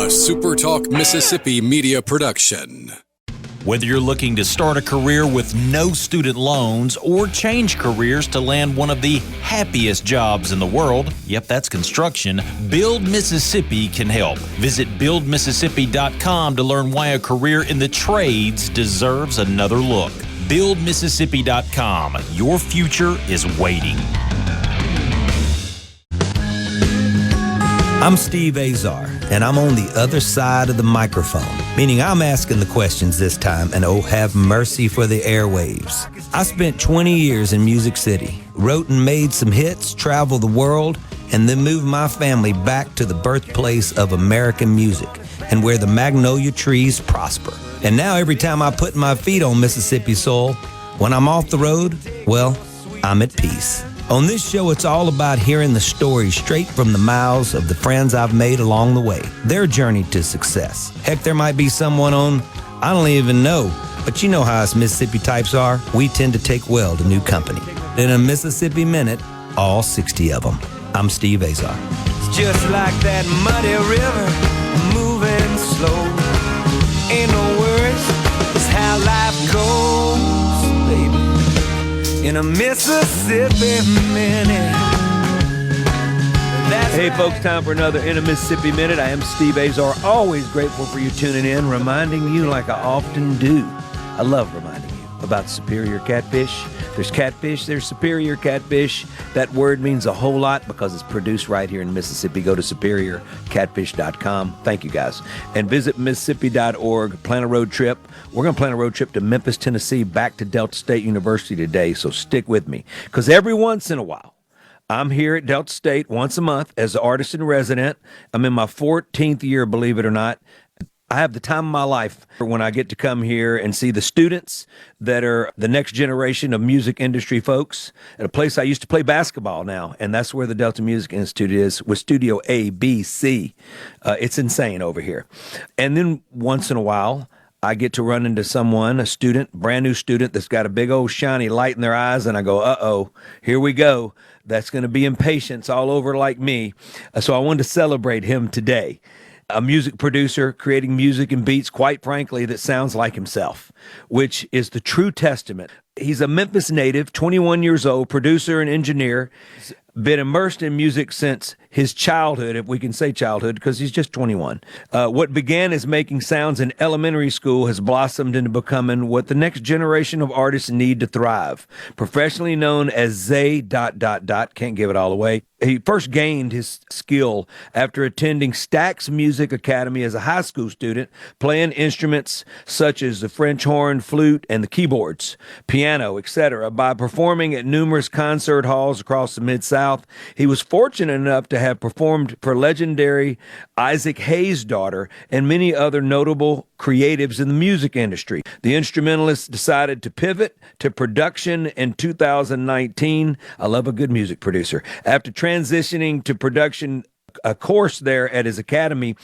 SuperTalk Mississippi Media production. Whether you're looking to start a career with no student loans or change careers to land one of the happiest jobs in the world, yep, that's construction, Build Mississippi can help. Visit buildmississippi.com to learn why a career in the trades deserves another look. Buildmississippi.com. Your future is waiting. I'm Steve Azar, and I'm on the other side of the microphone, meaning I'm asking the questions this time, and oh, have mercy for the airwaves. I spent 20 years in Music City, wrote and made some hits, traveled the world, and then moved my family back to the birthplace of American music and where the magnolia trees prosper. And now every time I put my feet on Mississippi soil, when I'm off the road, well, I'm at peace. On this show, it's all about hearing the stories straight from the mouths of the friends I've made along the way, their journey to success. Heck, there might be someone on, I don't even know, but you know how us Mississippi types are. We tend to take well to new company. In a Mississippi Minute, all 60 of them. I'm Steve Azar. It's just like that muddy river, moving slow. Ain't no worries, it's how life goes, baby. In a Mississippi Minute. Hey folks, time for another In a Mississippi Minute. I am Steve Azar, always grateful for you tuning in, reminding you like I often do. I love reminding you about superior catfish. There's catfish, there's superior catfish. That word means a whole lot because it's produced right here in Mississippi. Go to superiorcatfish.com. Thank you guys. And visit Mississippi.org. Plan a road trip. We're going to plan a road trip to Memphis, Tennessee, back to Delta State University today. So stick with me because every once in a while, I'm here at Delta State once a month as an artist in resident. I'm in my 14th year, believe it or not. I have the time of my life when I get to come here and see the students that are the next generation of music industry folks at a place I used to play basketball now, and that's where the Delta Music Institute is with Studio A, B, C. It's insane over here. And then once in a while, I get to run into someone, a student, brand new student that's got a big old shiny light in their eyes, and I go, uh-oh, here we go. That's going to be impatience all over like me. So I wanted to celebrate him today. A music producer creating music and beats, quite frankly, that sounds like himself, which is the true testament. He's a Memphis native, 21 years old, producer and engineer, been immersed in music since his childhood, if we can say childhood, because he's just 21. What began as making sounds in elementary school has blossomed into becoming what the next generation of artists need to thrive. Professionally known as Zay ... Can't give it all away. He first gained his skill after attending Stax Music Academy as a high school student, playing instruments such as the French horn, flute, and the keyboards, piano, etc. By performing at numerous concert halls across the Mid-South, he was fortunate enough to have performed for legendary Isaac Hayes' daughter and many other notable creatives in the music industry. The instrumentalist decided to pivot to production in 2019. I love a good music producer. After transitioning to production, a course there at his academy,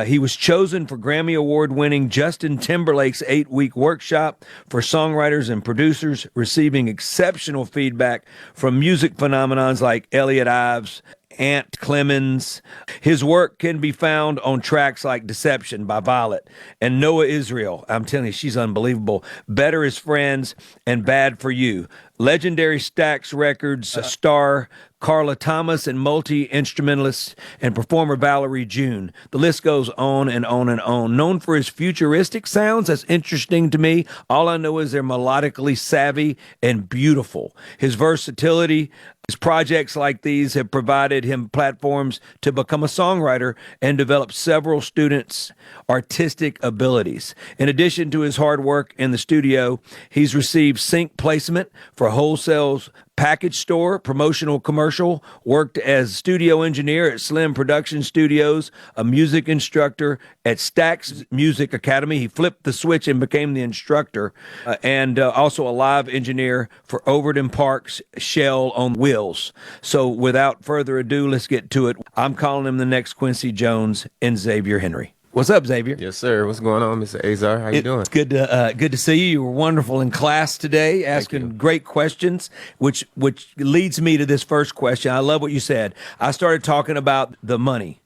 he was chosen for Grammy Award-winning Justin Timberlake's 8-week workshop for songwriters and producers, receiving exceptional feedback from music phenomenons like Elliot Ives, Ant Clemens. His work can be found on tracks like Deception by Violet and Noah Israel. I'm telling you, she's unbelievable. Better as Friends and Bad for You. Legendary Stax Records star Carla Thomas and multi-instrumentalist and performer Valerie June. The list goes on and on and on. Known for his futuristic sounds, that's interesting to me. All I know is they're melodically savvy and beautiful. His versatility, his projects like these have provided him platforms to become a songwriter and develop several students' artistic abilities. In addition to his hard work in the studio, he's received sync placement for Wholesale's package store, promotional commercial, worked as studio engineer at Slim Production Studios, a music instructor at Stax Music Academy. He flipped the switch and became the instructor, and also a live engineer for Overton Park's Shell on Wheels. So without further ado, let's get to it. I'm calling him the next Quincy Jones and Xavier Henry. What's up, Xavier? Yes, sir. What's going on, Mr. Azar? How you doing? It's good to see you. You were wonderful in class today, asking great questions, which leads me to this first question. I love what you said. I started talking about the money,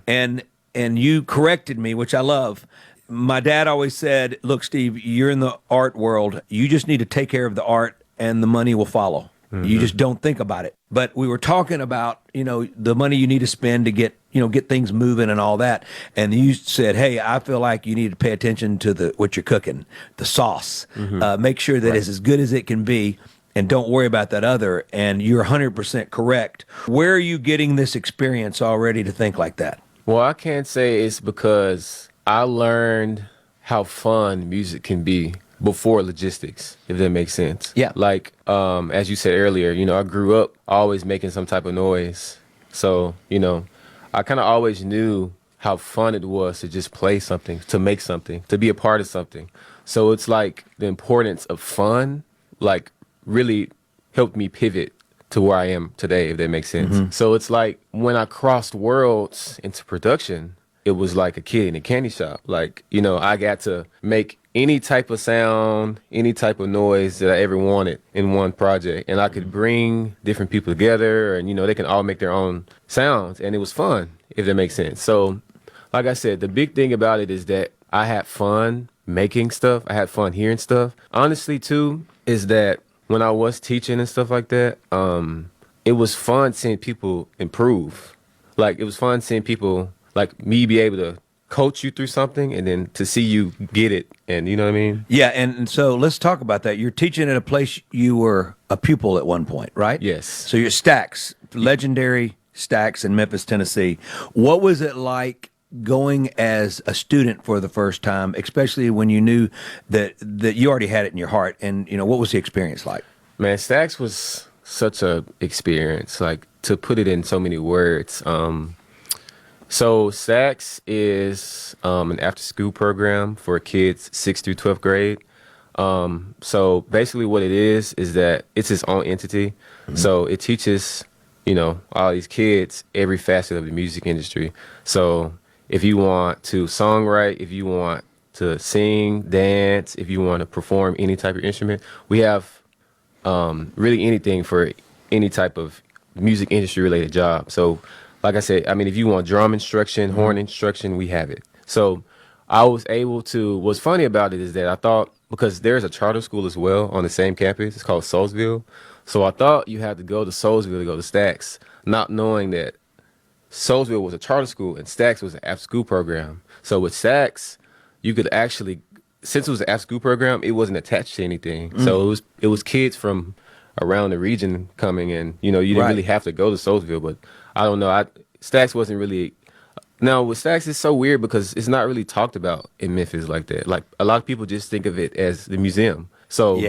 and and you corrected me, which I love. My dad always said, look, Steve, you're in the art world. You just need to take care of the art and the money will follow. You just don't think about it. But we were talking about, the money you need to spend to get things moving and all that. And you said, hey, I feel like you need to pay attention to what you're cooking, the sauce. Make sure that it's as good as it can be. And don't worry about that other. And you're 100% correct. Where are you getting this experience already to think like that? Well, I can't say it's because I learned how fun music can be before logistics, if that makes sense. Yeah. Like, as you said earlier, I grew up always making some type of noise. So, I kind of always knew how fun it was to just play something, to make something, to be a part of something. So it's like the importance of fun, like, really helped me pivot to where I am today, if that makes sense. So it's like when I crossed worlds into production, it was like a kid in a candy shop. Like, I got to make any type of sound, any type of noise that I ever wanted in one project. And I could bring different people together and, they can all make their own sounds. And it was fun, if that makes sense. So, like I said, the big thing about it is that I had fun making stuff. I had fun hearing stuff. Honestly, too, is that when I was teaching and stuff like that, it was fun seeing people improve. Like, it was fun seeing people, like me, be able to coach you through something and then to see you get it. And you know what I mean? Yeah, and so let's talk about that. You're teaching at a place you were a pupil at one point, right? Yes. So you're Stax, legendary Stax in Memphis, Tennessee. What was it like going as a student for the first time, especially when you knew that you already had it in your heart? And, what was the experience like? Man, Stax was such a experience, like, to put it in so many words. So Stax is an after-school program for kids 6th through 12th grade. So basically what it is that it's its own entity. So it teaches, all these kids every facet of the music industry. So if you want to songwrite, if you want to sing, dance, if you want to perform any type of instrument, we have really anything for any type of music industry related job. So like I said, if you want drum instruction, horn instruction, we have it. So I was able to, what's funny about it is that I thought, because there's a charter school as well on the same campus, it's called Soulsville. So I thought you had to go to Soulsville to go to Stax, not knowing that Soulsville was a charter school and Stax was an after-school program. So with Stax, you could actually, since it was an after-school program, it wasn't attached to anything. So it was kids from around the region coming in. You didn't really have to go to Soulsville, but I don't know. Stax wasn't really. Now with Stax, it's so weird because it's not really talked about in Memphis like that. Like a lot of people just think of it as the museum. So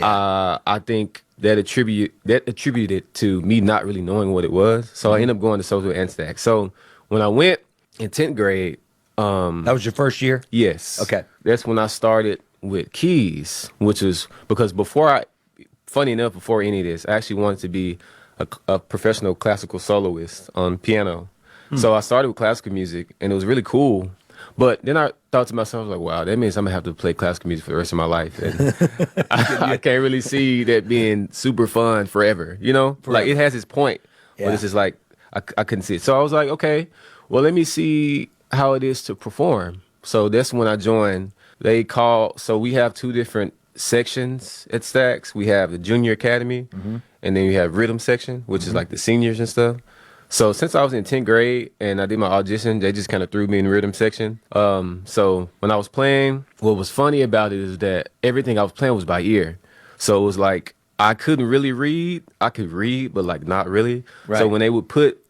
I think that attributed to me not really knowing what it was. So I ended up going to Soulsville and Stax. So when I went in 10th grade, that was your first year? Yes. Okay. That's when I started with keys, which was because funny enough, before any of this, I actually wanted to be a professional classical soloist on piano. So I started with classical music, and it was really cool. But then I thought to myself, like, wow, that means I'm going to have to play classical music for the rest of my life. And I can't really see that being super fun forever, Forever. Like, it has its point, but it's just like, I couldn't see it. So I was like, okay, well, let me see how it is to perform. So that's when I joined. So we have two different sections at Stax. We have the Junior Academy, and then we have Rhythm section, which is like the seniors and stuff. So since I was in 10th grade and I did my audition, they just kind of threw me in the Rhythm section. So when I was playing, what was funny about it is that everything I was playing was by ear. So it was like I couldn't really read. I could read, but like not really. Right. So when they would put,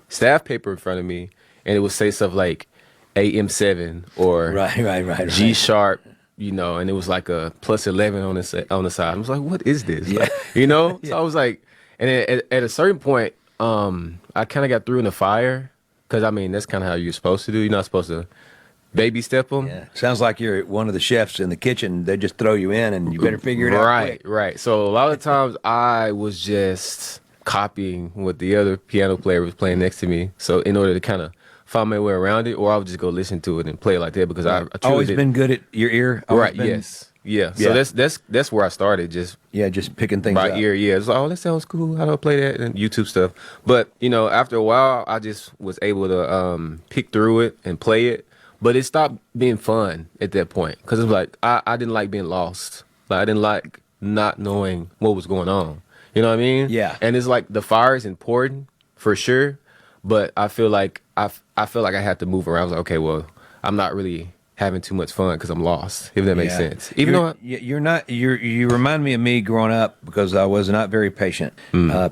staff paper in front of me and it would say stuff like AM7 or right. G sharp, and it was like a +11 on the side. I was like, what is this? Yeah. Like, So I was like, and at a certain point, I kind of got through in the fire because, that's kind of how you're supposed to do. You're not supposed to baby step them. Yeah. Sounds like you're one of the chefs in the kitchen. They just throw you in and you better figure it out quick. Right. So a lot of times I was just copying what the other piano player was playing next to me. So in order to kind of find my way around it, or I would just go listen to it and play it like that because I truly always been good at your ear. Right. Yes. Yeah. So that's where I started. Just picking things by up. ear. Yeah. It's like, oh, that sounds cool. How do I play that? And YouTube stuff. But after a while, I just was able to pick through it and play it. But it stopped being fun at that point because it's like I didn't like being lost. Like I didn't like not knowing what was going on. You know what I mean? Yeah. And it's like the fire is important for sure, but I feel like I had to move around. I was like, okay, well, I'm not really having too much fun because I'm lost. If that makes sense. Even though you remind me of me growing up because I was not very patient.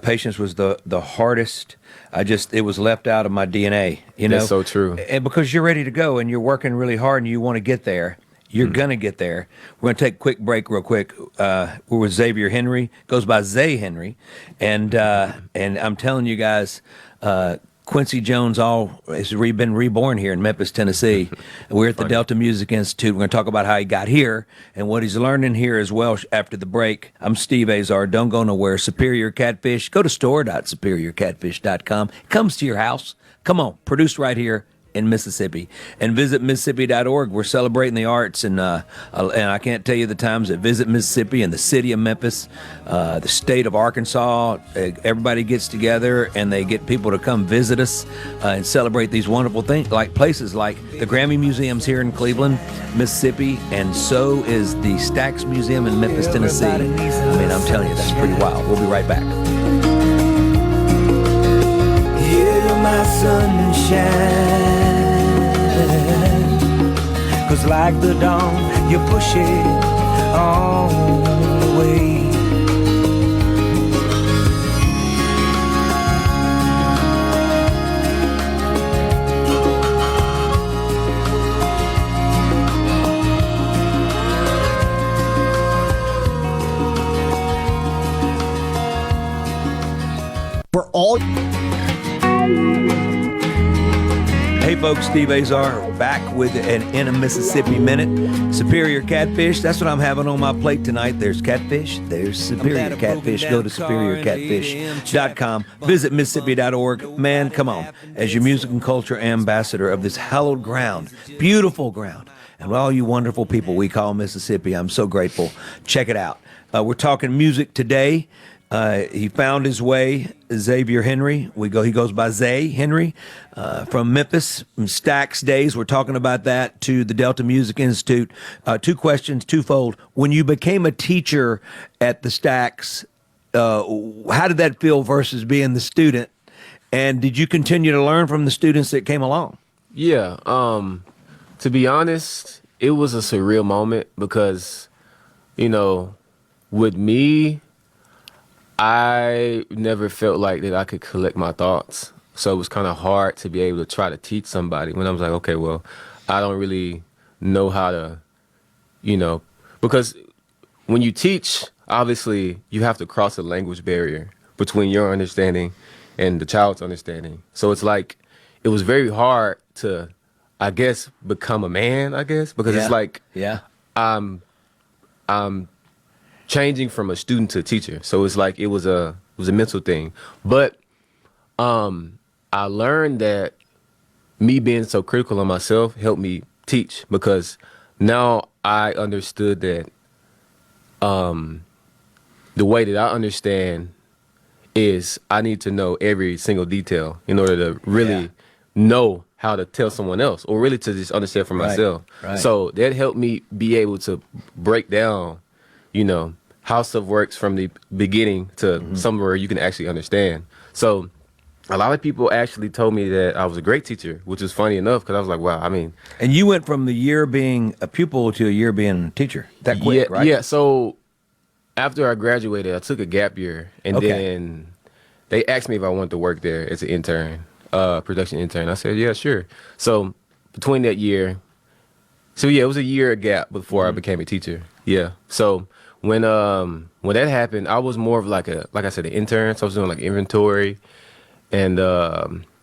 Patience was the hardest. It was left out of my DNA. That's so true. And because you're ready to go and you're working really hard and you want to get there. You're going to get there. We're going to take a quick break real quick. We're with Xavier Henry. Goes by Zay Henry. And I'm telling you guys, Quincy Jones has been reborn here in Memphis, Tennessee. We're at the Delta Music Institute. We're going to talk about how he got here and what he's learning here as well after the break. I'm Steve Azar. Don't go nowhere. Superior Catfish. Go to store.superiorcatfish.com. It comes to your house. Come on. Produced right here in Mississippi, and visit Mississippi.org. We're celebrating the arts, and I can't tell you the times that Visit Mississippi and the city of Memphis, the state of Arkansas, everybody gets together and they get people to come visit us and celebrate these wonderful things, like places like the Grammy Museum's here in Cleveland, Mississippi, and so is the Stax Museum in Memphis, Tennessee. I mean, I'm telling you, that's pretty wild. We'll be right back. Yeah, you're my sunshine. 'Cause like the dawn, you push it all the way. For all. Hey folks, Steve Azar back with an In a Mississippi Minute. Superior Catfish, that's what I'm having on my plate tonight. There's catfish, there's Superior Catfish. Go to superiorcatfish.com. Visit Mississippi.org. Man, come on. As your music and culture ambassador of this hallowed ground, beautiful ground, and all you wonderful people we call Mississippi, I'm so grateful. Check it out. We're talking music today. He found his way, Xavier Henry. He goes by Zay Henry, from Memphis, from Stax days. We're talking about that to the Delta Music Institute. Two questions, twofold. When you became a teacher at the Stax, how did that feel versus being the student? And did you continue to learn from the students that came along? Yeah. To be honest, it was a surreal moment because, with me, I never felt like that I could collect my thoughts. So it was kind of hard to be able to try to teach somebody when I was like, okay, well, I don't really know how to, because when you teach, obviously you have to cross a language barrier between your understanding and the child's understanding. So it's like, it was very hard to, I guess, become a man, because it's like, I'm changing from a student to a teacher. So it's like it was a mental thing. But I learned that me being so critical of myself helped me teach, because now I understood that the way that I understand is I need to know every single detail in order to really know how to tell someone else, or really to just understand for myself. Right. So that helped me be able to break down how stuff works from the beginning to somewhere you can actually understand. So a lot of people actually told me that I was a great teacher, which is funny enough, because I was like, wow, And you went from the year being a pupil to a year being a teacher that quick, right? Yeah, so after I graduated, I took a gap year, and then they asked me if I wanted to work there as an intern, production intern. I said, yeah, sure. So between that year, it was a year gap before I became a teacher. Yeah, so when that happened, I was more of like I said, an intern. So I was doing like inventory and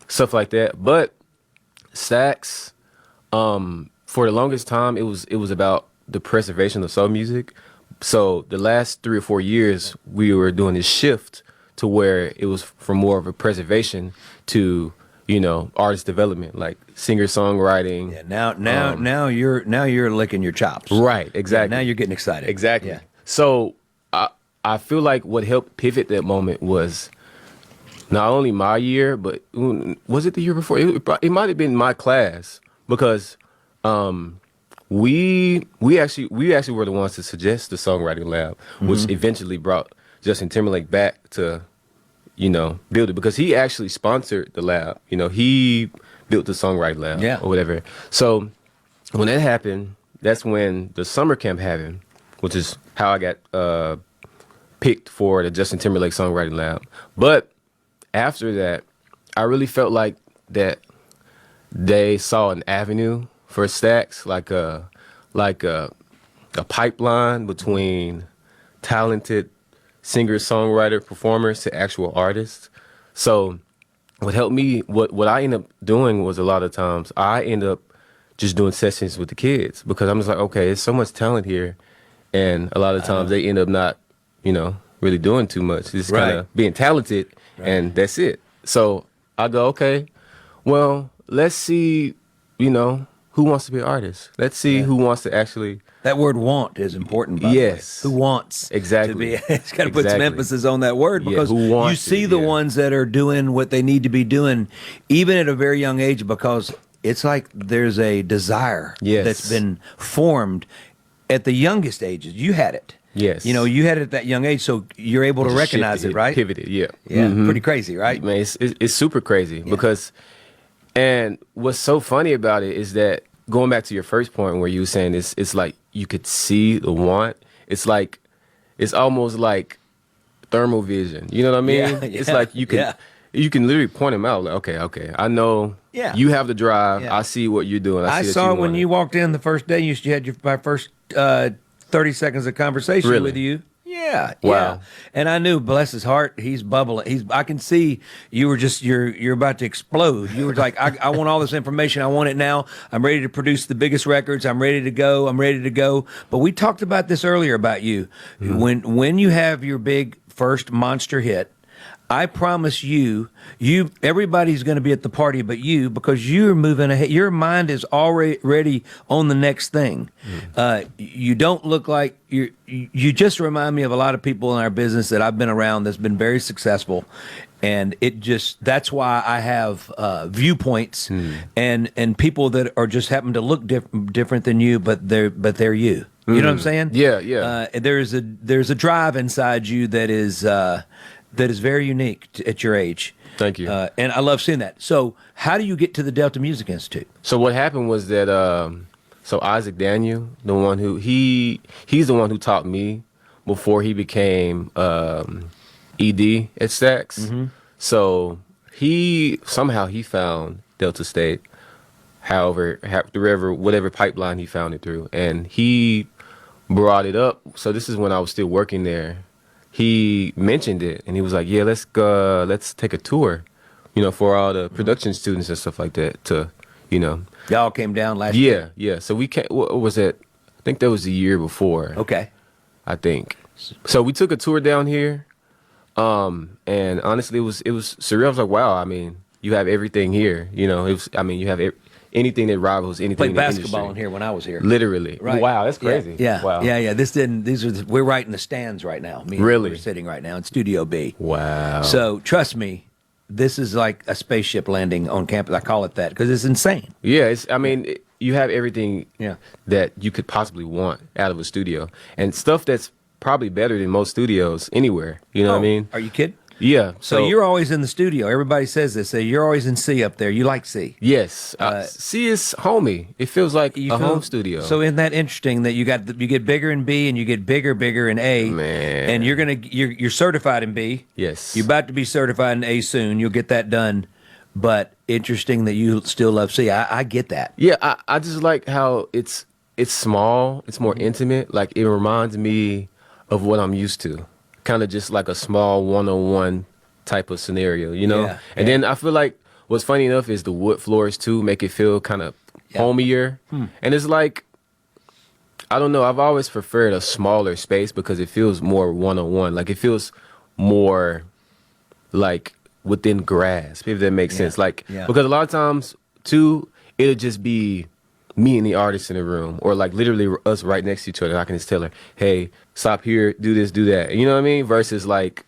stuff like that. But Stax, for the longest time, it was about the preservation of soul music. So the last 3 or 4 years, we were doing this shift to where it was from more of a preservation to artist development, like singer-songwriting. Yeah, now you're licking your chops. Right, exactly. Yeah, now you're getting excited. Exactly. Yeah. So I feel like what helped pivot that moment was not only my year, but was it the year before? It might have been my class, because we actually were the ones to suggest the songwriting lab, which eventually brought Justin Timberlake back to build it, because he actually sponsored the lab. He built the songwriting lab or whatever. So when that happened, that's when the summer camp happened, which is how I got picked for the Justin Timberlake songwriting lab. But after that, I really felt like that they saw an avenue for Stax, like a pipeline between talented singer, songwriter, performers to actual artists. So what helped me, what I ended up doing was, a lot of times I end up just doing sessions with the kids, because I'm just like, okay, there's so much talent here, and a lot of times they end up not, really doing too much. Just kind of being talented, and that's it. So I go, okay, well, let's see, who wants to be an artist? Let's see who wants to actually. That word "want" is important, by the way. Who wants exactly to be? It's got to put some emphasis on that word, because you see the ones that are doing what they need to be doing, even at a very young age, because it's like there's a desire that's been formed at the youngest ages. You had it. Yes. You had it at that young age, so you're able to recognize it, right? Pivoted, yeah. Yeah, pretty crazy, right? Man, it's super crazy, because, and what's so funny about it is that, going back to your first point where you were saying it's like you could see the want. It's like, it's almost like thermal vision. You know what I mean? Yeah, it's like you can literally point them out. Like, okay, I know you have the drive. I see what you're doing. I saw when you walked in the first day, you had my first 30 seconds of conversation with you. Yeah. Wow. And I knew, bless his heart, he's bubbling. I can see you were just, you're about to explode. You were like, I want all this information. I want it now. I'm ready to produce the biggest records. I'm ready to go. But we talked about this earlier about you. When you have your big first monster hit, I promise you, everybody's going to be at the party but you, because you're moving ahead. Your mind is already on the next thing. You don't look like you just remind me of a lot of people in our business that I've been around that's been very successful. And that's why I have viewpoints and people that are just happen to look different than you, but they're you. You know what I'm saying? Yeah. There's a drive inside you that is very unique at your age. Thank you. And I love seeing that. So how do you get to the Delta Music Institute? So what happened was that, so Isaac Daniel, the one who, he's the one who taught me before he became ED at Stax. So somehow he found Delta State, whatever pipeline he found it through. And he brought it up. So this is when I was still working there. He mentioned it, and he was like, "Yeah, let's take a tour, for all the production students and stuff like that." Y'all came down last year. Yeah. So we came. What was it? I think that was the year before. Okay. I think. So we took a tour down here, and honestly, it was surreal. I was like, "Wow! I mean, you have everything here. You have anything that rivals anything." Played in the basketball industry. in here when I was here. Literally. Right. Wow, that's crazy. Yeah. Wow. Yeah. We're right in the stands right now. We're sitting right now in Studio B. Wow. So trust me, this is like a spaceship landing on campus. I call it that because it's insane. Yeah. You have everything that you could possibly want out of a studio, and stuff that's probably better than most studios anywhere. You know what I mean? Are you kidding? Yeah. So you're always in the studio. Everybody says this. You're always in C up there. You like C. Yes. C is homey. It feels like a home studio. So isn't that interesting that you get bigger in B and you get bigger in A? Man. And you're certified in B. Yes. You're about to be certified in A soon. You'll get that done. But interesting that you still love C. I get that. Yeah. I just like how it's small. It's more intimate. Like, it reminds me of what I'm used to. Kind of just like a small one-on-one type of scenario, And then I feel like what's funny enough is the wood floors too make it feel kind of homier. And it's like, I don't know, I've always preferred a smaller space because it feels more one-on-one. Like, it feels more like within grasp, if that makes sense. Like, Yeah. because a lot of times too, it'll just be me and the artist in the room, or like literally us right next to each other. I can just tell her, hey, stop here, do this, do that. You know what I mean? Versus like,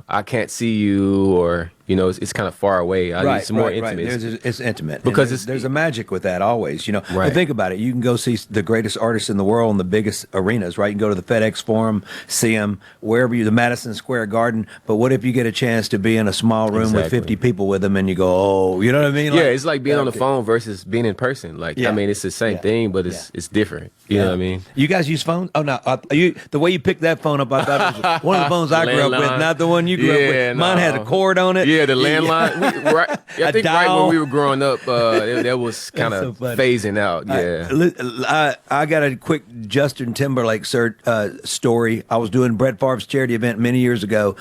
I can't see you, or, it's kind of far away. It's more intimate. It's intimate. Because there's a magic with that always, Right. But think about it. You can go see the greatest artists in the world in the biggest arenas, right? You can go to the FedEx Forum, see them, wherever the Madison Square Garden. But what if you get a chance to be in a small room with 50 people with them and you go, oh, you know what I mean? Yeah, it's like being on the phone versus being in person. Like, I mean, it's the same thing, but it's different. You know what I mean? You guys use phones? Oh, no. The way you picked that phone up, I thought it was one of the phones I grew up with, Landline. not the one you grew up with. Mine had a cord on it. Yeah, the landline. I think right when we were growing up, that was kind of so funny. phasing out. Yeah. I got a quick Justin Timberlake story. I was doing Brett Favre's charity event many years ago,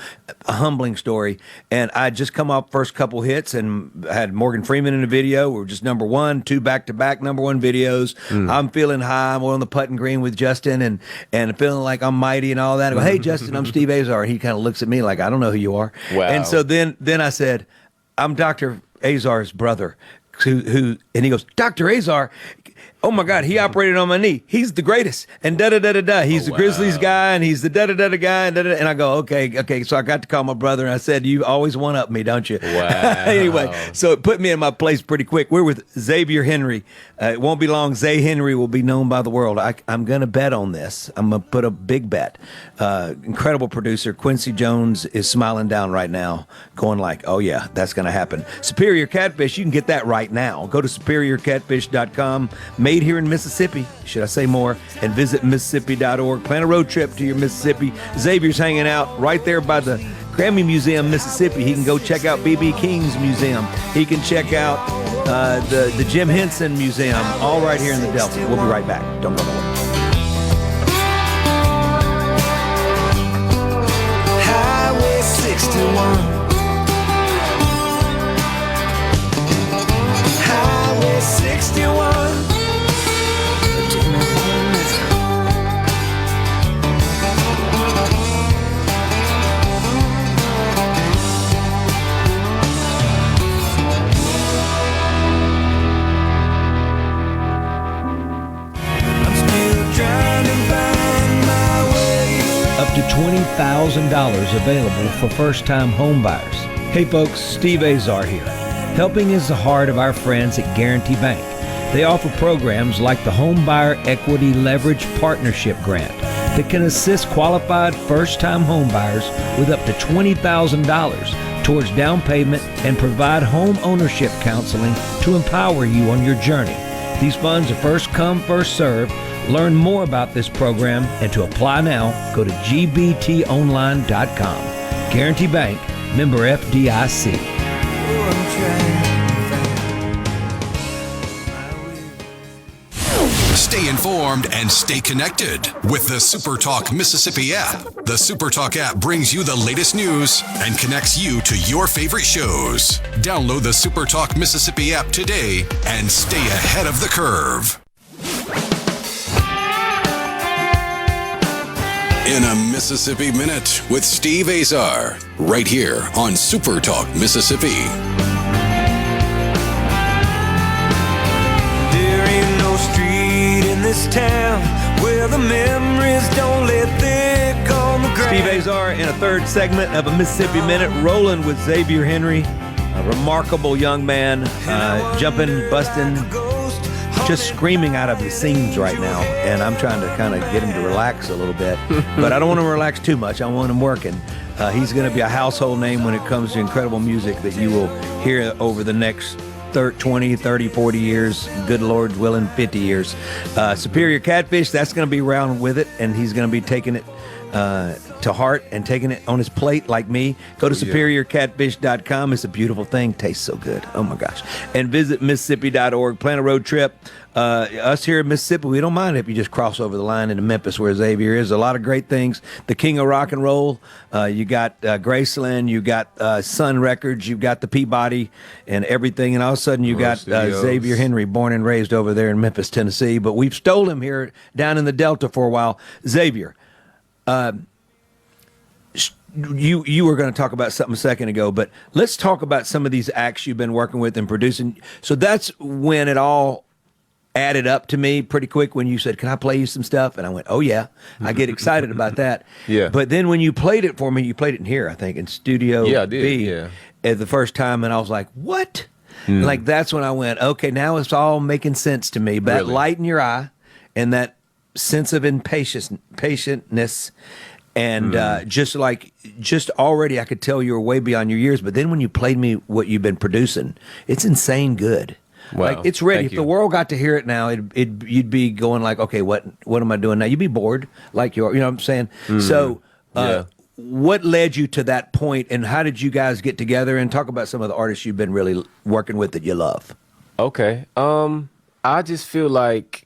a humbling story, and I just come off first couple hits and had Morgan Freeman in the video. We were just number one, 2 back-to-back number one videos. I'm feeling high. I'm on the putting green with Justin and feeling like I'm mighty and all that. I go, hey, Justin, I'm Steve Azar. And he kind of looks at me like, I don't know who you are. Wow. And so then I said, I'm Dr. Azar's brother, who and he goes, Dr. Azar, oh my God, he operated on my knee. He's the greatest. And da-da-da-da-da. He's the Grizzlies guy, and he's the da-da-da-da guy, and da-da-da. And I go, okay. So I got to call my brother, and I said, you always one-up me, don't you? Wow. Anyway, so it put me in my place pretty quick. We're with Xavier Henry. It won't be long. Zay Henry will be known by the world. I'm going to bet on this. I'm going to put a big bet. Incredible producer. Quincy Jones is smiling down right now, going like, oh, yeah, that's going to happen. Superior Catfish, you can get that right now. Go to superiorcatfish.com. Made here in Mississippi, should I say more, and visit Mississippi.org. Plan a road trip to your Mississippi. Xavier's hanging out right there by the Grammy Museum, Mississippi. He can go check out B.B. King's museum. He can check out the Jim Henson Museum, all right here in the Delta. We'll be right back. Don't go nowhere. Highway 61. Highway 61. Up to $20,000 available for first-time home buyers. Hey folks, Steve Azar here. Helping is the heart of our friends at Guarantee Bank. They offer programs like the Home Buyer Equity Leverage Partnership Grant that can assist qualified first-time home buyers with up to $20,000 towards down payment and provide home ownership counseling to empower you on your journey. These funds are first come, first served. Learn more about this program and to apply now, go to gbtonline.com. Guarantee Bank, member FDIC. Stay informed and stay connected with the SuperTalk Mississippi app. The SuperTalk app brings you the latest news and connects you to your favorite shows. Download the SuperTalk Mississippi app today and stay ahead of the curve. In a Mississippi Minute with Steve Azar, right here on SuperTalk Mississippi. There ain't no street in this town where the memories don't lay thick on the ground. Steve Azar in a third segment of a Mississippi Minute, rolling with Xavier Henry, a remarkable young man, jumping, busting, just screaming out of his seams right now, and I'm trying to kind of get him to relax a little bit, but I don't want him to relax too much. I want him working. He's going to be a household name when it comes to incredible music that you will hear over the next 20, 30, 40 years, good Lord's willing, 50 years. Superior Catfish, that's going to be around with it, and he's going to be taking it to heart and taking it on his plate like me. Go to superiorcatfish.com. It's a beautiful thing. Tastes so good. Oh, my gosh. And visit Mississippi.org. Plan a road trip. Us here in Mississippi, we don't mind if you just cross over the line into Memphis where Xavier is. A lot of great things. The king of rock and roll. You got Graceland. You got Sun Records. You got the Peabody and everything. And all of a sudden you got Xavier Henry, born and raised over there in Memphis, Tennessee. But we've stole him here down in the Delta for a while. Xavier, you were going to talk about something a second ago, but let's talk about some of these acts you've been working with and producing. So that's when it all added up to me pretty quick when you said, "Can I play you some stuff?" And I went, "Oh yeah." I get excited about that. Yeah. But then when you played it for me, you played it in here, I think, in Studio Yeah, I did, B yeah. at the first time, and I was like, "What?" Like that's when I went, "Okay, now it's all making sense to me." But that Really? light in your eye and that sense of patientness. And just already, I could tell you were way beyond your years. But then when you played me what you've been producing, it's insane good. Wow. Like it's ready. Thank If you. the world got to hear it now, you'd be going like, okay, what am I doing now? You'd be bored, like you know what I'm saying. So, Yeah. what led you to that point, and how did you guys get together? And talk about some of the artists you've been really working with that you love. Okay. I just feel like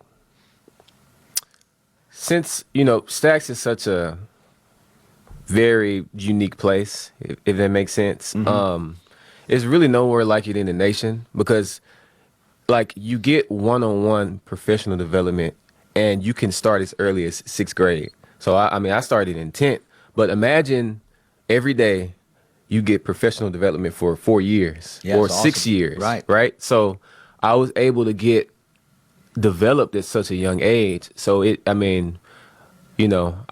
since, Stax is such a very unique place, if that makes sense. There's really nowhere like it in the nation because like you get one-on-one professional development and you can start as early as 6th grade. So I started in 10th, but imagine every day you get professional development for 4 years Yeah, or it's 6 awesome. years. Right. Right. So I was able to get developed at such a young age. So I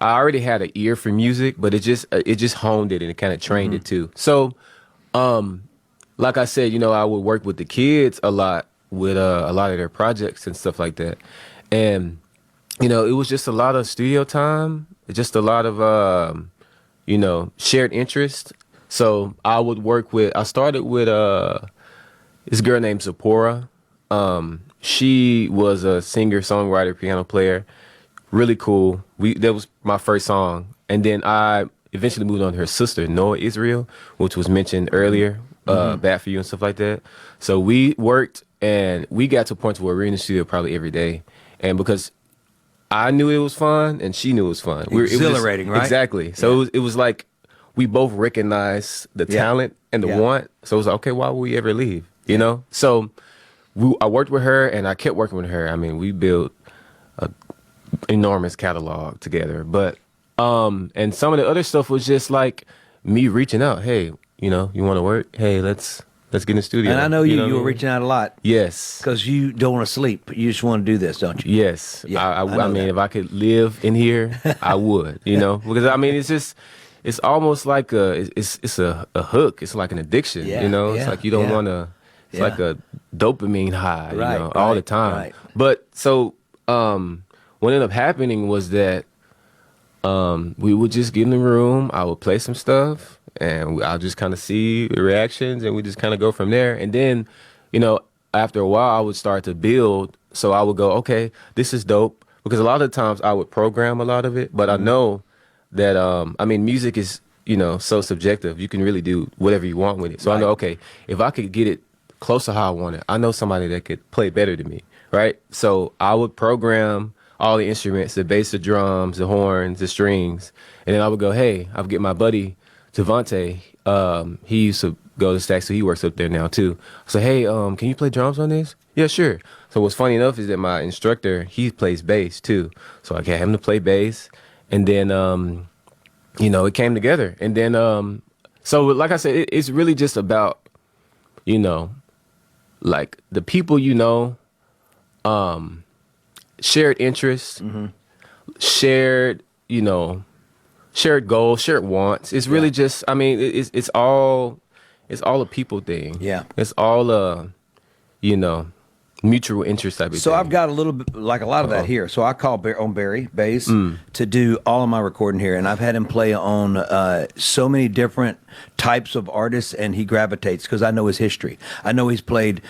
already had an ear for music, but it just honed it and it kind of trained it too. So, like I said, I would work with the kids a lot with a lot of their projects and stuff like that. And, it was just a lot of studio time, just a lot of, shared interest. So I started with this girl named Zipporah. She was a singer, songwriter, piano player. Really cool. That was my first song. And then I eventually moved on to her sister, Noah Israel, which was mentioned earlier, Bad For You and stuff like that. So we worked and we got to a point where we were in the studio probably every day. And because I knew it was fun and she knew it was fun. Exhilarating, right? Exactly. So it was like we both recognized the talent and the want. So it was like, okay, why would we ever leave? So I worked with her and I kept working with her. I mean, we built an enormous catalog together. But and some of the other stuff was just like me reaching out. Hey, you want to work? Hey, let's get in the studio. And I know you what I were mean? reaching out a lot. Yes. Because you don't want to sleep. You just want to do this, don't you? Yes. Yeah, I I know mean, that. if I could live in here, I would, because it's almost like it's a hook. It's like an addiction, Yeah, It's yeah, like you don't yeah. want to, it's Yeah. like a dopamine high, Right, all the right, time. right. But so, what ended up happening was that, we would just get in the room, I would play some stuff and I'll just kind of see the reactions and we just kind of go from there. And then, after a while I would start to build. So I would go, okay, this is dope. Because a lot of times I would program a lot of it, but I know that, music is, so subjective. You can really do whatever you want with it. So I know, okay, if I could get it close to how I want it, I know somebody that could play better than me, right? So I would program all the instruments, the bass, the drums, the horns, the strings. And then I would go, hey, I would get my buddy, Javante. He used to go to Stax, so he works up there now too. So, hey, can you play drums on this? Yeah, sure. So what's funny enough is that my instructor, he plays bass too. So I got him to play bass. And then, it came together. And then, so like I said, it's really just about, like the people shared interests, shared, shared goals, shared wants. It's really just, it's all a people thing. Yeah. It's all mutual interest type of So thing. I've got a little bit, like a lot of that here. So I call on Barry bass to do all of my recording here, and I've had him play on so many different types of artists, and he gravitates because I know his history. I know he's played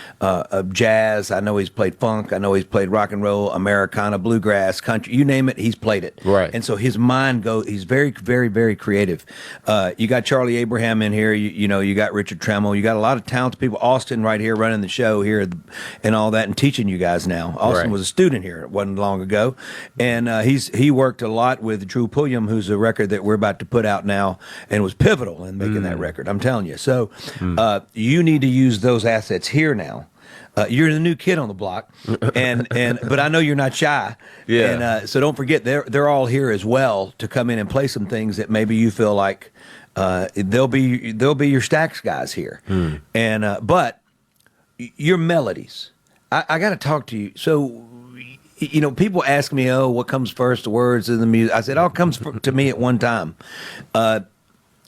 jazz. I know he's played funk. I know he's played rock and roll, Americana, bluegrass, country. You name it, he's played it. Right. And so his mind he's very, very, very creative. You got Charlie Abraham in here. You got Richard Trammell. You got a lot of talented people. Austin right here running the show here and all that and teaching you guys now. Austin Right. was a student here. It wasn't long ago. And he worked a lot with Drew Pulliam, who's a record that we're about to put out now and was pivotal in making that record. I'm telling you. So you need to use those assets here now. You're the new kid on the block, but I know you're not shy. Yeah. And so don't forget they're all here as well to come in and play some things that maybe you feel like They'll be your Stax guys here, and but your melodies. I got to talk to you. So, people ask me, "Oh, what comes first, the words or the music?" I said, "All comes to me at one time."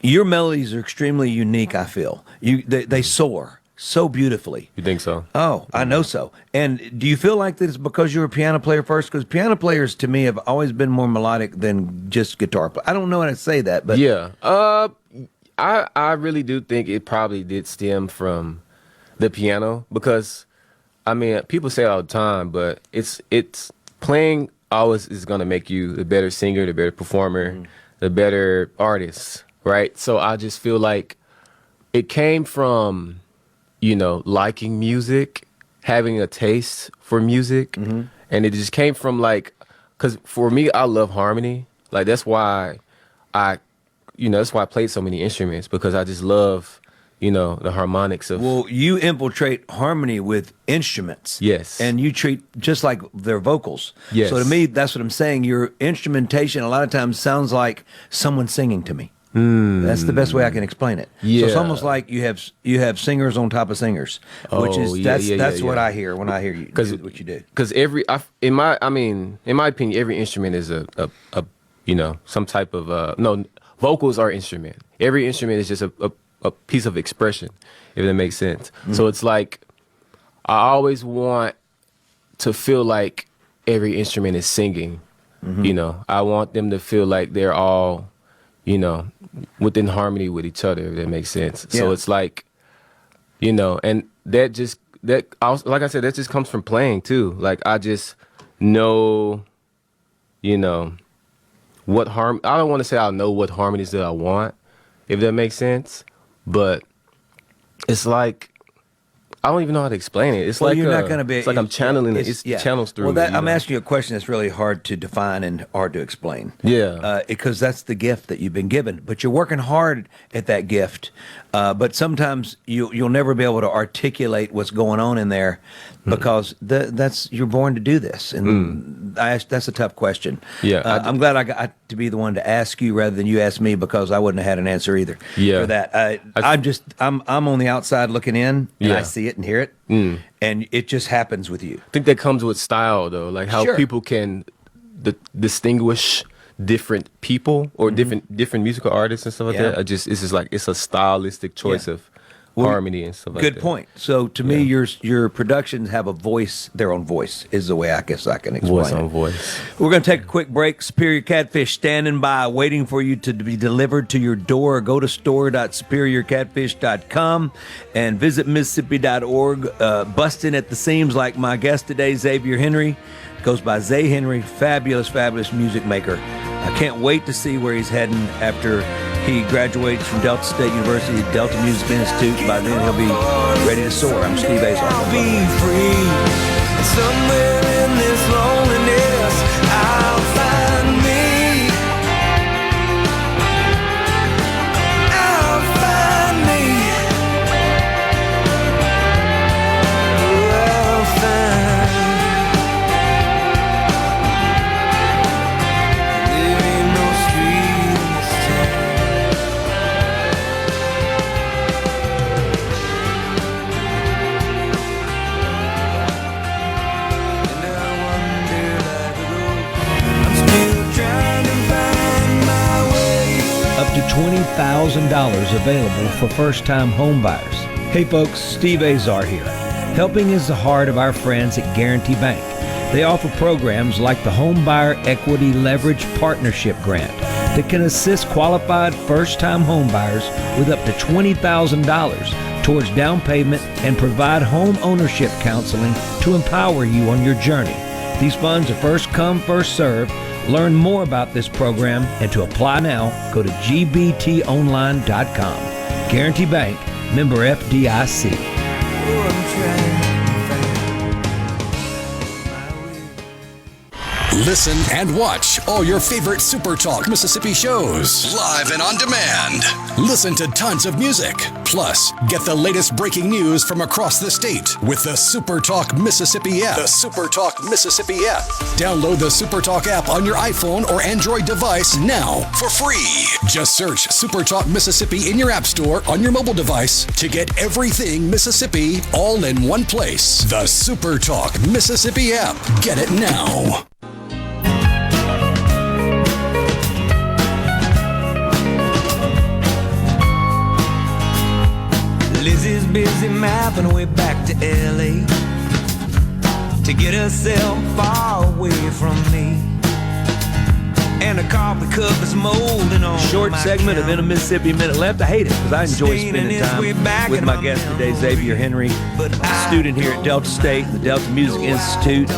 Your melodies are extremely unique. I feel they soar so beautifully. You think so? Oh, I know so. And do you feel like that it's because you're a piano player first? Because piano players, to me, have always been more melodic than just guitar players. I don't know how to say that, but yeah, I really do think it probably did stem from the piano because, I mean, people say it all the time, but it's playing always is gonna make you the better singer, the better performer, the better artist, right? So I just feel like it came from, liking music, having a taste for music, and it just came from because for me, I love harmony. Like that's why that's why I played so many instruments because I just love, the harmonics of. Well, you infiltrate harmony with instruments. Yes. And you treat just like their vocals. Yes. So to me, that's what I'm saying. Your instrumentation a lot of times sounds like someone singing to me. That's the best way I can explain it. Yeah. So it's almost like you have singers on top of singers, which is that's what I hear when I hear you do what you do. Because in my opinion, every instrument is a some type of vocals are instrument. Every instrument is just a piece of expression, if that makes sense. So it's like I always want to feel like every instrument is singing. I want them to feel like they're all within harmony with each other, if that makes sense. So it's like, and like I said, that just comes from playing too. Like I just know, what I don't want to say I know what harmonies that I want, if that makes sense. But it's like, I don't even know how to explain it. It's like you're not going to be. It's like I'm channeling it. It's channels through. Well, I'm asking you a question that's really hard to define and hard to explain. Yeah. Because that's the gift that you've been given, but you're working hard at that gift. But sometimes you'll never be able to articulate what's going on in there because you're born to do this, and that's a tough question. Yeah. I'm glad I got to be the one to ask you rather than you ask me because I wouldn't have had an answer either. Yeah. For that, I'm on the outside looking in, and I see it and hear it, and it just happens with you. I think that comes with style, though, like how people can distinguish different people or different musical artists and stuff like that. It's just like it's a stylistic choice of harmony and stuff like that. Good point. So to me, your productions have a voice, their own voice is the way I guess I can explain Voice it. on voice. We're going to take a quick break. Superior Catfish standing by, waiting for you to be delivered to your door. Go to store.superiorcatfish.com and visit Mississippi.org. Busting at the seams like my guest today, Xavier Henry. Goes by Zay Henry, fabulous music maker. I can't wait to see where he's heading after he graduates from Delta State University, Delta Music Institute. By then he'll be ready to soar. I'm Steve Azar. I'll be free. Somewhere in this loneliness, I'll find me. I'll find me. I'll find. There ain't no street in this town. Up to $20,000 available for first-time home buyers. Hey folks, Steve Azar here. Helping is the heart of our friends at Guarantee Bank. They offer programs like the Home Buyer Equity Leverage Partnership Grant that can assist qualified first-time home buyers with up to $20,000 towards down payment and provide home ownership counseling to empower you on your journey. These funds are first come, first served. Learn more about this program and to apply now, go to gbtonline.com. Guarantee Bank, member FDIC. Listen and watch all your favorite SuperTalk Mississippi shows live and on demand. Listen to tons of music. Plus, get the latest breaking news from across the state with the SuperTalk Mississippi app. The SuperTalk Mississippi app. Download the SuperTalk app on your iPhone or Android device now for free. Just search SuperTalk Mississippi in your app store on your mobile device to get everything Mississippi all in one place. The SuperTalk Mississippi app. Get it now. Lizzie's busy mapping way back to LA to get herself far away from me. And a coffee cup is molding on Short my segment of counter. In a Mississippi Minute left. I hate it because I enjoy spending time with my guest today, Xavier Henry, a student here at Delta State, the Delta Music Institute.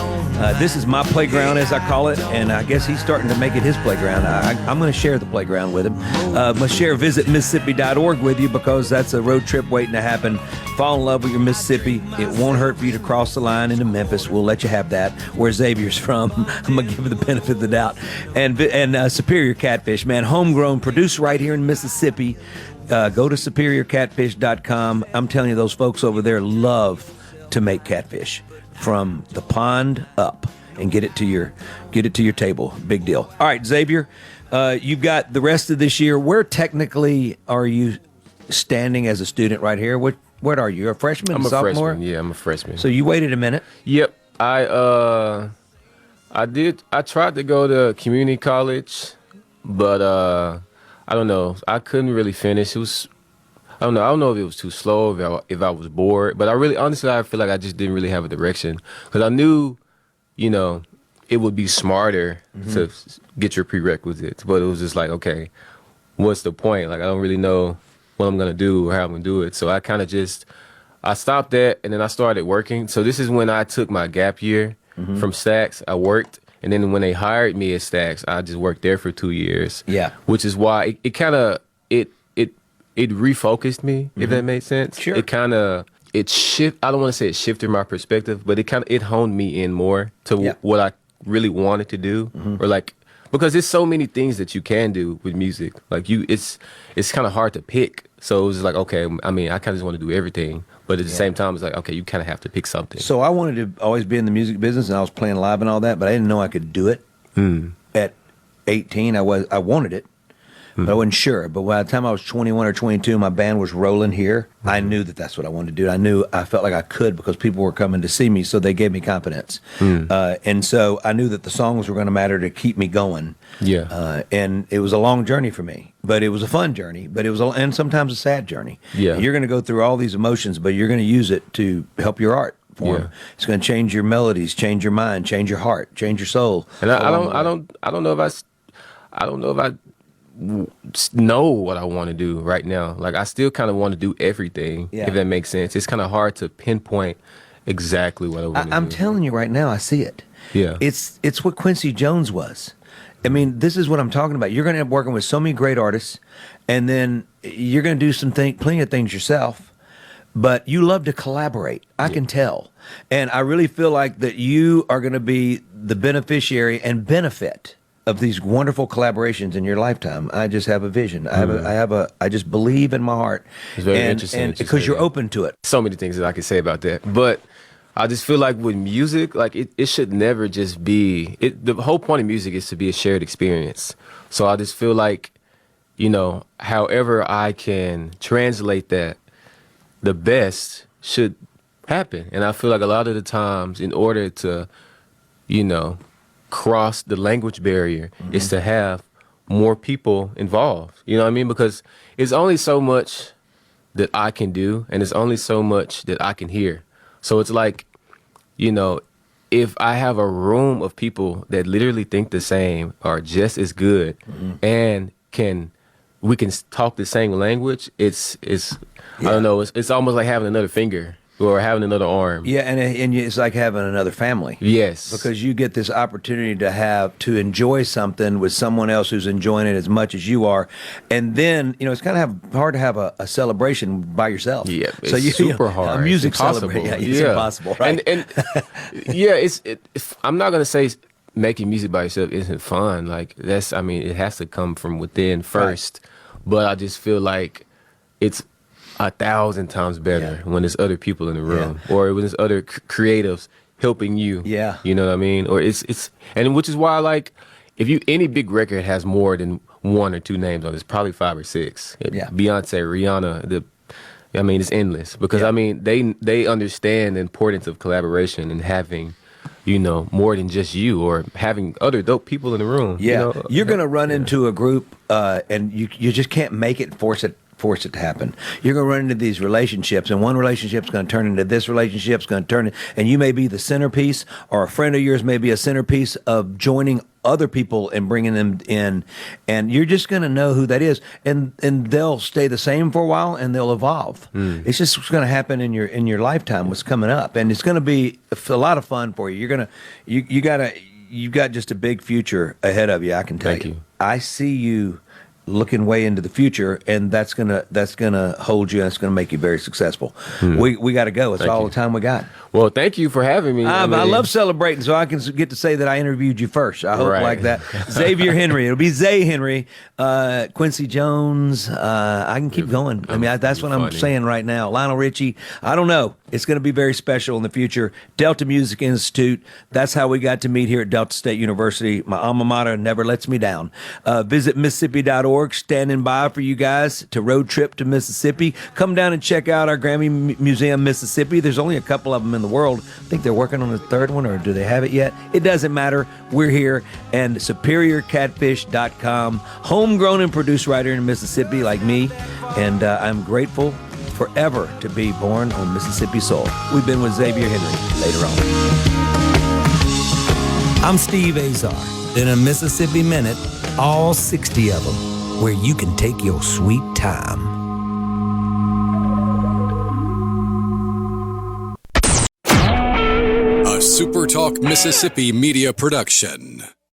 This is my playground, as I call it, and I guess he's starting to make it his playground. I'm going to share the playground with him. Must share Visit Mississippi.org with you because that's a road trip waiting to happen. Fall in love with your Mississippi. It won't hurt for you to cross the line into Memphis. We'll let you have that. Where Xavier's from, I'm going to give him the benefit of the doubt. And Superior Catfish, man, homegrown, produced right here in Mississippi. Go to superiorcatfish.com. I'm telling you, those folks over there love to make catfish from the pond up and get it to your table. Big deal. All right, Xavier, you've got the rest of this year. Where technically are you standing as a student right here? What are you? A freshman? I'm a sophomore? freshman. Yeah, I'm a freshman. So you waited a minute. Yep. I tried to go to community college, but I don't know. I couldn't really finish. I don't know if it was too slow, if I was bored. But honestly, I feel like I just didn't really have a direction. Because I knew, it would be smarter to get your prerequisites. But it was just like, okay, what's the point? Like, I don't really know what I'm going to do or how I'm going to do it. So I kind of I stopped that, and then I started working. So this is when I took my gap year from Stax. I worked. And then when they hired me at Stax, I just worked there for 2 years. Yeah. Which is why it refocused me, if that made sense. Sure. I don't want to say it shifted my perspective, but it honed me in more to what I really wanted to do, or because there's so many things that you can do with music. Like it's kind of hard to pick. So it was like, okay, I mean, I kind of just want to do everything, but at the same time, it's like, okay, you kind of have to pick something. So I wanted to always be in the music business, and I was playing live and all that, but I didn't know I could do it. At 18, I wanted it. But I wasn't sure. But by the time I was 21 or 22, my band was rolling here. I knew that's what I wanted to do. I felt like I could because people were coming to see me, so they gave me confidence. And so I knew that the songs were going to matter to keep me going. Yeah. And it was a long journey for me, but it was a fun journey. But and sometimes a sad journey. Yeah. And you're going to go through all these emotions, but you're going to use it to help your art form. Yeah. It's going to change your melodies, change your mind, change your heart, change your soul. And I don't know if I know what I want to do right now. Like, I still kind of want to do everything, if that makes sense. It's kind of hard to pinpoint exactly what I want to do. I'm telling you right now, I see it. Yeah. It's what Quincy Jones was. I mean, this is what I'm talking about. You're going to end up working with so many great artists, and then you're going to do plenty of things yourself, but you love to collaborate. I can tell. And I really feel like that you are going to be the beneficiary and benefit of these wonderful collaborations in your lifetime. I just have a vision. I just believe in my heart. It's very interesting and because you're open to it. So many things that I could say about that. But I just feel like with music, like it should never just be, the whole point of music is to be a shared experience. So I just feel like, however I can translate that, the best should happen. And I feel like a lot of the times, in order to, cross the language barrier, is to have more people involved. You know what I mean? Because it's only so much that I can do, and it's only so much that I can hear. So it's like, if I have a room of people that literally think the same, are just as good, and we can talk the same language, it's I don't know, it's almost like having another finger or having another arm. Yeah, and it's like having another family. Yes. Because you get this opportunity to enjoy something with someone else who's enjoying it as much as you are. And then, it's kind of hard to have a celebration by yourself. Yeah, it's super hard. A music it's impossible. celebration. Yeah, it's impossible, right? And I'm not going to say making music by yourself isn't fun. Like it has to come from within first. Right. But I just feel like it's 1,000 times better when there's other people in the room, or when there's other creatives helping you. Yeah, you know what I mean? Or it's and which is why, like, if any big record has more than 1 or 2 names on it, it's probably 5 or 6. Yeah, Beyonce, Rihanna, it's endless because they understand the importance of collaboration and having, more than just you, or having other dope people in the room. Yeah, you're gonna run into a group, and you just can't make it, force it to happen. You're going to run into these relationships, and one relationship's going to turn into this relationship's going to turn, and you may be the centerpiece, or a friend of yours may be a centerpiece of joining other people and bringing them in, and you're just going to know who that is, and they'll stay the same for a while, and they'll evolve. It's just what's going to happen in your lifetime, what's coming up, and it's going to be a lot of fun for you. You've got just a big future ahead of you, I can tell you. Thank you. I see you looking way into the future, and that's gonna hold you, and it's gonna make you very successful. We got to go. It's all the time we got. Well, thank you for having me. I love celebrating, so I can get to say that I interviewed you first. I hope like that. Xavier Henry. It'll be Zay Henry. Quincy Jones. I can keep going. That's what I'm saying right now. Lionel Richie. I don't know. It's going to be very special in the future. Delta Music Institute. That's how we got to meet here at Delta State University. My alma mater never lets me down. Visit Mississippi.org. Standing by for you guys to road trip to Mississippi. Come down and check out our Grammy Museum, Mississippi. There's only a couple of them in the world. I think they're working on a third one, or do they have it yet? It doesn't matter. We're here. And SuperiorCatfish.com. Homegrown and produced right here in Mississippi, like me. And I'm grateful forever to be born on Mississippi soil. We've been with Xavier Henry. Later on. I'm Steve Azar. In a Mississippi Minute, all 60 of them, where you can take your sweet time. A SuperTalk Mississippi Media production.